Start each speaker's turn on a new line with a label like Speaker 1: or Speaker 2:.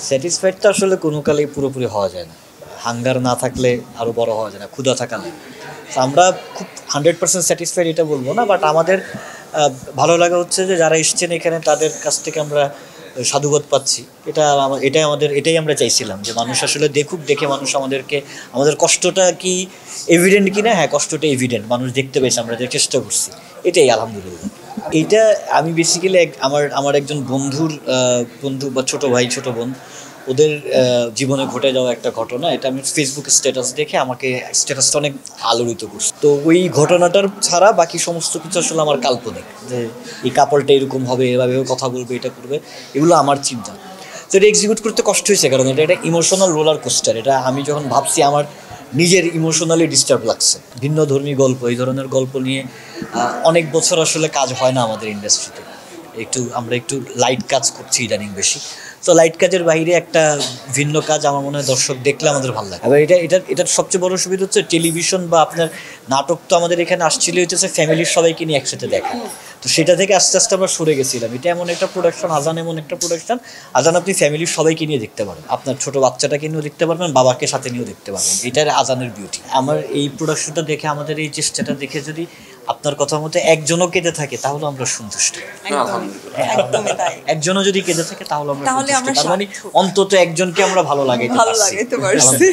Speaker 1: Satisfied তো আসলে কোনো কালেই পুরোপুরি হওয়া যায় না। হাঙ্গার না থাকলে আরও বড় হওয়া যায় না, ক্ষুধা থাকা না। আমরা খুব 100% স্যাটিসফাইড এটা বলবো না, বাট আমাদের ভালো লাগা হচ্ছে যে যারা এসছেন এখানে তাদের কাছ থেকে আমরা সাধুবাদ পাচ্ছি। এটাই আমরা চাইছিলাম, যে মানুষ আসলে দেখুক, দেখে মানুষ আমাদের কষ্টটা কি এভিডেন্ট কি না। হ্যাঁ, কষ্টটা এভিডেন্ট, মানুষ দেখতে পেয়েছে, আমরা যে চেষ্টা করছি, এটাই আলহামদুলিল্লাহ। এইটা আমি বেসিক্যালি আমার একজন বন্ধু বা ছোট ভাই ছোট বোন, ওদের জীবনে ঘটে যাওয়া একটা ঘটনা। এটা আমি ফেসবুক স্ট্যাটাস দেখে আমাকে স্ট্যাটাসটা অনেক আলোড়িত করছে। তো ওই ঘটনাটার ছাড়া বাকি সমস্ত কিছু আসলে আমার কাল্পনিক, যে এই কাপড়টা এরকম হবে, এভাবে কথা বলবে, এটা করবে, এগুলো আমার চিন্তা। তো এটা এক্সিকিউট করতে কষ্ট হয়েছে, কারণ এটা ইমোশনাল রোলার কোস্টার। এটা আমি যখন ভাবছি আমার নিজের ইমোশনালি ডিস্টার্ব লাগছে। ভিন্ন ধর্মী গল্প, এই ধরনের গল্প নিয়ে অনেক বছর আসলে কাজ হয় না আমাদের ইন্ডাস্ট্রিতে। আমরা একটু লাইট কাজ করছি ইদানিং বেশি। তো লাইট কাজের বাইরে একটা ভিন্ন কাজ আমার মনে হয় দর্শক দেখলে আমাদের ভালো লাগে। এবার এটার সবচেয়ে বড় সুবিধা হচ্ছে টেলিভিশন বা আপনার নাটক তো আমাদের এখানে আসছিল হচ্ছে ফ্যামিলির সবাইকে নিয়ে একসাথে দেখা। তো সেটা থেকে আস্তে আস্তে আমরা সরে গেছিলাম। এটা এমন একটা প্রোডাকশন, আজান এমন একটা প্রোডাকশন, আজান আপনি ফ্যামিলির সবাইকে নিয়ে দেখতে পারেন, আপনার ছোটো বাচ্চাটাকে নিয়েও দেখতে পারবেন, বাবাকে সাথে নিয়েও দেখতে পারবেন। এটার আজানের বিউটি। আমার এই প্রোডাকশনটা দেখে, আমাদের এই চেষ্টাটা দেখে যদি আপনার কথা মতো একজনও কেঁদে থাকে তাহলে আমরা সন্তুষ্ট। একজনও যদি কেঁদে থাকে তাহলে আমরা, তার মানে অন্তত একজনকে আমরা ভালো লাগাইতে পারছি।